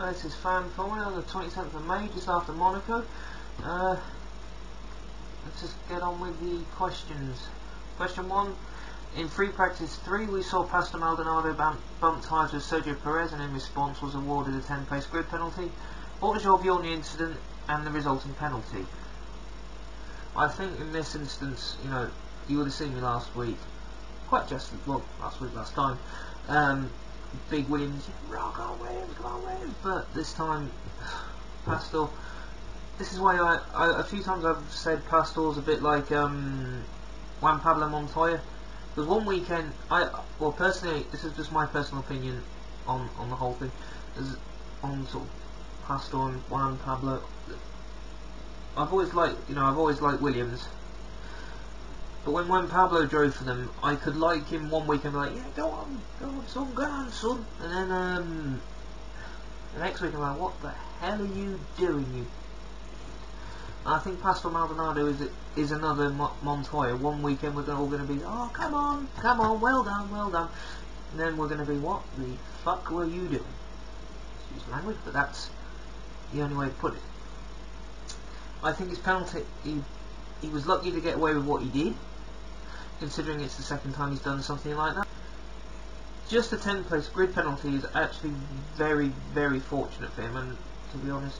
This is Fan Formula on the 27th of May, just after Monaco. Let's just get on with the questions. Question 1. In free practice 3, we saw Pastor Maldonado bump tyres with Sergio Perez and in response was awarded a 10-place grid penalty. What was your view on the incident and the resulting penalty? I think in this instance, you would have seen me last week. Quite just, well, last time. Big Williams, rock on Williams, come on Williams. But this time, Pastor, this is why I a few times I've said Pastor's a bit like Juan Pablo Montoya. Because one weekend, well personally, this is just my personal opinion on the whole thing, on sort of Pastor and Juan Pablo. I've always liked Williams. But when Juan Pablo drove for them, I could like him one week and be like, yeah, go on, son, go on, son. And then the next week I'm like, what the hell are you doing, you? And I think Pastor Maldonado is another Montoya. One weekend we're all going to be, oh, come on, well done. And then we're going to be, what the fuck were you doing? Excuse language, but that's the only way to put it. I think his penalty, he was lucky to get away with what he did, considering it's the second time he's done something like that. Just a 10-place grid penalty is actually very, very fortunate for him, and to be honest,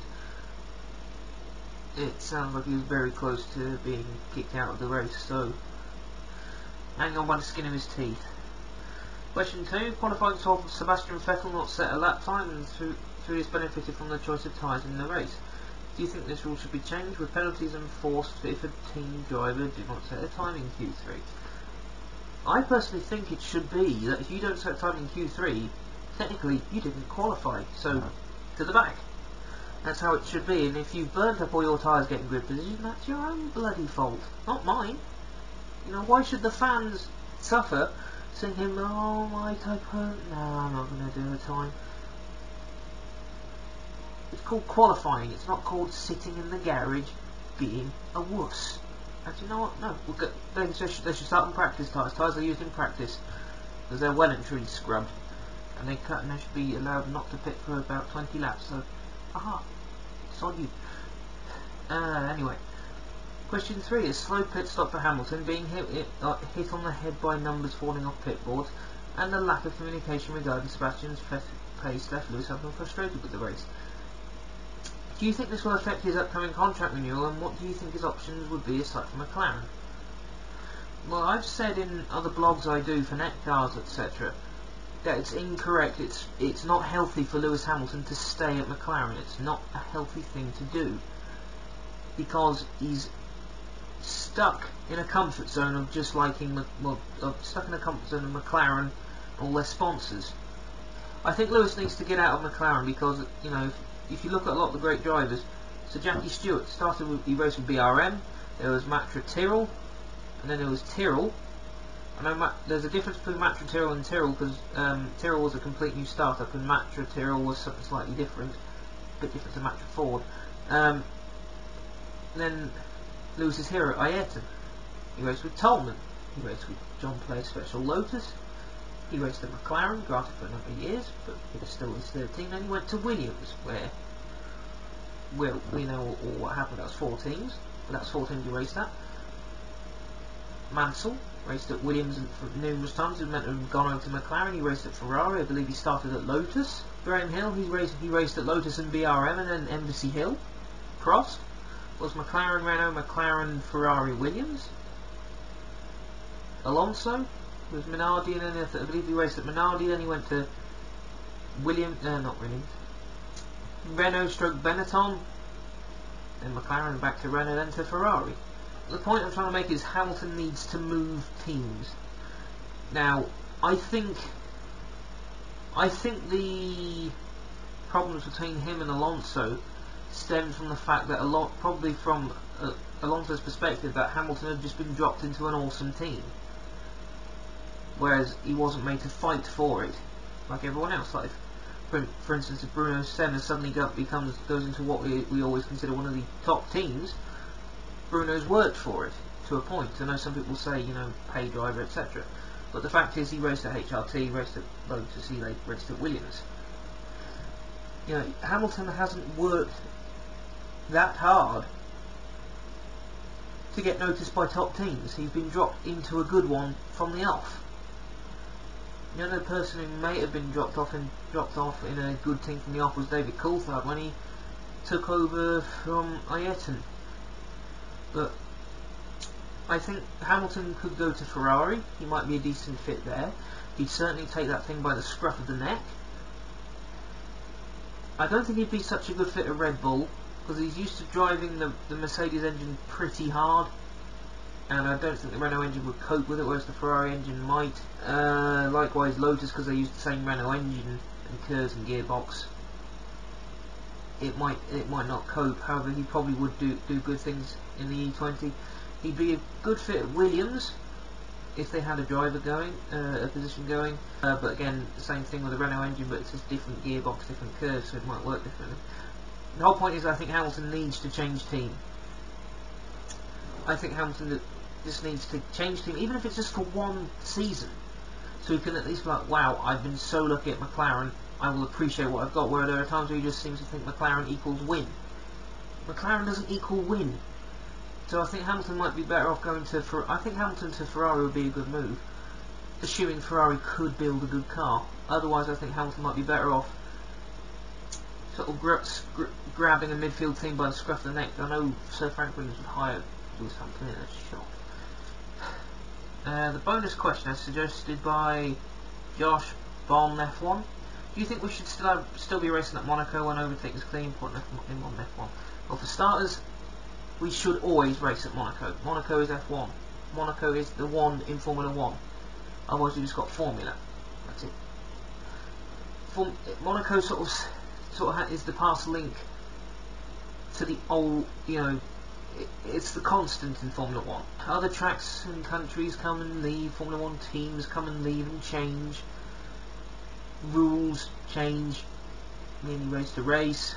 it sounds like he was very close to being kicked out of the race, so hang on by the skin of his teeth. Question 2. Qualifying saw Sebastian Vettel not set a lap time, and through this benefited from the choice of tyres in the race. Do you think this rule should be changed, with penalties enforced if a team driver did not set a time in Q3? I personally think it should be that if you don't set a time in Q3, technically you didn't qualify, so to the back. That's how it should be, and if you've burnt up all your tyres getting grid position, that's your own bloody fault, not mine. Why should the fans suffer thinking, oh, my type hurt, no, I'm not going to do a time. It's called qualifying, it's not called sitting in the garage being a wuss. And you know what? No, they should start on practice tyres. Tyres are used in practice because they're well and truly scrubbed, and they should be allowed not to pit for about 20 laps. So, aha, it's on you. Anyway, question 3 is slow pit stop for Hamilton, being hit on the head by numbers falling off pit boards, and the lack of communication regarding Sebastian's pace left Lewis Hamilton frustrated with the race. Do you think this will affect his upcoming contract renewal, and what do you think his options would be aside from McLaren? Well, I've said in other blogs I do for Netcars, etc., that it's incorrect, it's not healthy for Lewis Hamilton to stay at McLaren. It's not a healthy thing to do, because he's stuck in a comfort zone of just liking, stuck in a comfort zone of McLaren and all their sponsors. I think Lewis needs to get out of McLaren because, if you look at a lot of the great drivers, so Jackie Stewart he raced with BRM, there was Matra Tyrrell, and then there was Tyrrell. I know there's a difference between Matra Tyrrell and Tyrrell, because Tyrrell was a complete new startup and Matra Tyrrell was something slightly different, a bit different to Matra Ford. Then Lewis's hero, Ayrton, he raced with Tolman, he raced with John Player's Special Lotus, he raced at McLaren, granted for a number of years, but it was still his third team. Then he went to Williams, where we know all what happened. That was 4 teams. But that's 4 teams he raced at. Mansell raced at Williams for numerous times. He meant to have gone over to McLaren. He raced at Ferrari. I believe he started at Lotus. Graham Hill, he raced at Lotus and BRM, and then Embassy Hill. Prost was McLaren, Renault, McLaren, Ferrari, Williams. Alonso was Minardi, and then I believe he raced at Minardi, then he went to Renault stroke Benetton, then McLaren, back to Renault, then to Ferrari. The point I'm trying to make is Hamilton needs to move teams. Now, I think the problems between him and Alonso stem from the fact that probably from Alonso's perspective, that Hamilton had just been dropped into an awesome team, whereas he wasn't made to fight for it like everyone else. Like, for instance, if Bruno Senna suddenly goes into what we always consider one of the top teams, Bruno's worked for it to a point. I know some people say, pay driver, etc. But the fact is, he raced at HRT, he raced at Lotus, he raced at Williams. You know, Hamilton hasn't worked that hard to get noticed by top teams. He's been dropped into a good one from the off. The other person who may have been dropped off in a good team from the off was David Coulthard when he took over from Ayrton. But I think Hamilton could go to Ferrari. He might be a decent fit there. He'd certainly take that thing by the scruff of the neck. I don't think he'd be such a good fit at Red Bull, because he's used to driving the Mercedes engine pretty hard, and I don't think the Renault engine would cope with it, whereas the Ferrari engine might. Likewise Lotus, because they use the same Renault engine and KERS and gearbox. It might not cope. However, he probably would do good things in the E20. He'd be a good fit at Williams if they had a driver going, a position going. But again, the same thing with the Renault engine, but it's just different gearbox, different curves, so it might work differently. The whole point is, I think Hamilton needs to change team. I think Hamilton just needs to change team, even if it's just for one season, so he can at least be like, wow, I've been so lucky at McLaren, I will appreciate what I've got, where there are times where he just seems to think McLaren equals win. McLaren doesn't equal win. So I think Hamilton might be better off going to I think Hamilton to Ferrari would be a good move, assuming Ferrari could build a good car. Otherwise, I think Hamilton might be better off sort of grabbing a midfield team by the scruff of the neck. I know Sir Frank Williams would hire Lewis Hamilton in a shot. The bonus question is suggested by Josh Bomb F1. Do you think we should still be racing at Monaco when overtaking is clean? Important in F1. Well, for starters, we should always race at Monaco. Monaco is F1. Monaco is the one in Formula 1. Otherwise, you just got Formula. That's it. Monaco sort of is the past link to the old. You know, it's the constant in Formula 1. Other tracks and countries come and leave. Formula 1 teams come and leave and change. Rules change. Nearly race to race.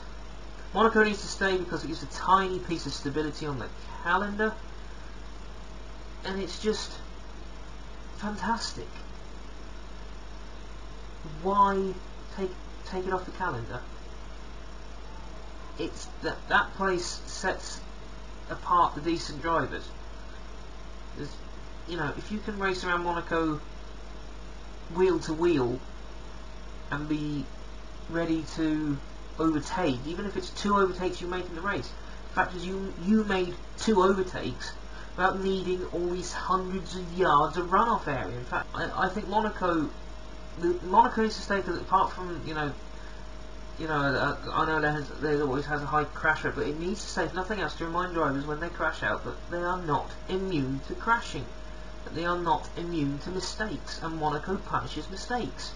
Monaco needs to stay because it gives a tiny piece of stability on the calendar, and it's just fantastic. Why take it off the calendar? It's that place sets apart the decent drivers. You know, if you can race around Monaco wheel to wheel and be ready to overtake, even if it's 2 overtakes you make in the race. The fact is, you made 2 overtakes without needing all these hundreds of yards of runoff area. In fact, I think Monaco needs to stay, because apart from I know there always has a high crash rate, but it needs to stay, if nothing else, to remind drivers when they crash out that they are not immune to crashing, that they are not immune to mistakes, and Monaco punishes mistakes.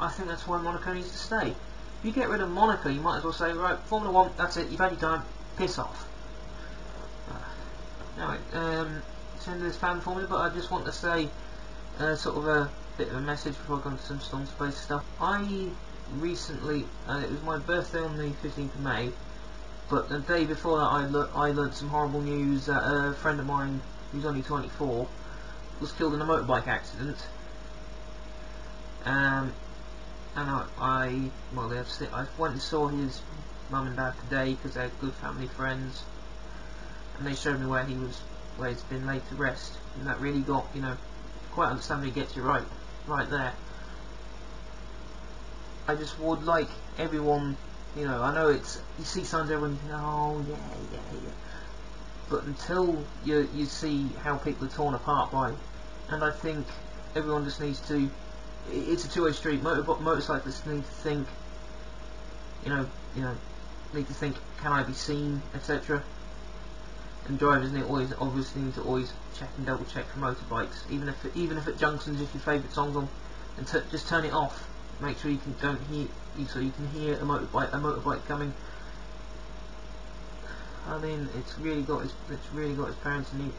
I think that's why Monaco needs to stay. If you get rid of Monaco, you might as well say, right, Formula 1, that's it, you've had your time, piss off. Anyway, it's the end of this fan formula, but I just want to say sort of a bit of a message before I go into some Storm Space stuff. I recently, it was my birthday on the 15th of May, but the day before that I learned some horrible news that a friend of mine, who's only 24, was killed in a motorbike accident. And I went and saw his mum and dad today because they're good family friends, and they showed me where he's been laid to rest, and that really got, quite understandably gets you right there. I just would like everyone, I know you see signs everyone, oh yeah, but until you see how people are torn apart by, and I think everyone just needs to. It's a two-way street. Motorcyclists need to think, need to think, can I be seen, etc. And drivers obviously need to always check and double check for motorbikes, even if at junctions, if your favourite song's on, and just turn it off. Make sure you can hear a motorbike coming. I mean, it's really got his parents in it.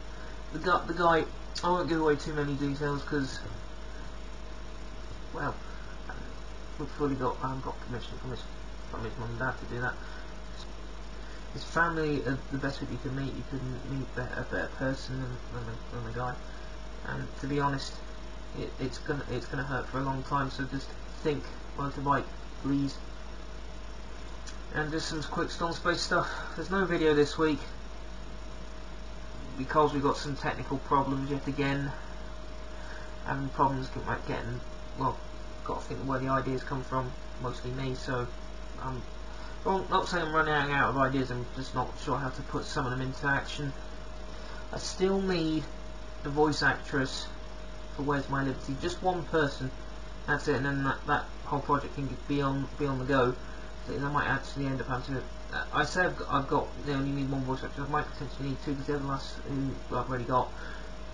The guy, I won't give away too many details because. Well, I haven't got permission from his mum and dad to do that. His family are the best people you can meet. You couldn't meet a better person than the guy. And to be honest, it's gonna hurt for a long time. So just think motorbike, please. And just some quick Storm Space stuff. There's no video this week because we got some technical problems yet again. Having problems getting, well, got to think where the ideas come from, mostly me, so well, not saying I'm running out of ideas, I'm just not sure how to put some of them into action. I still need the voice actress for Where's My Liberty, just one person, that's it, and then that whole project can be on the go. So I might actually end up having to, I say I've got, they only need one voice actress, I might potentially need two, because the other lass who I've already got,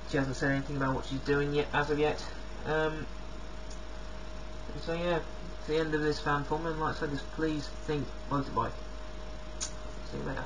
she hasn't said anything about what she's doing yet, as of yet. So yeah, it's the end of this fan form, and like I said, just please think motorbike. See you later.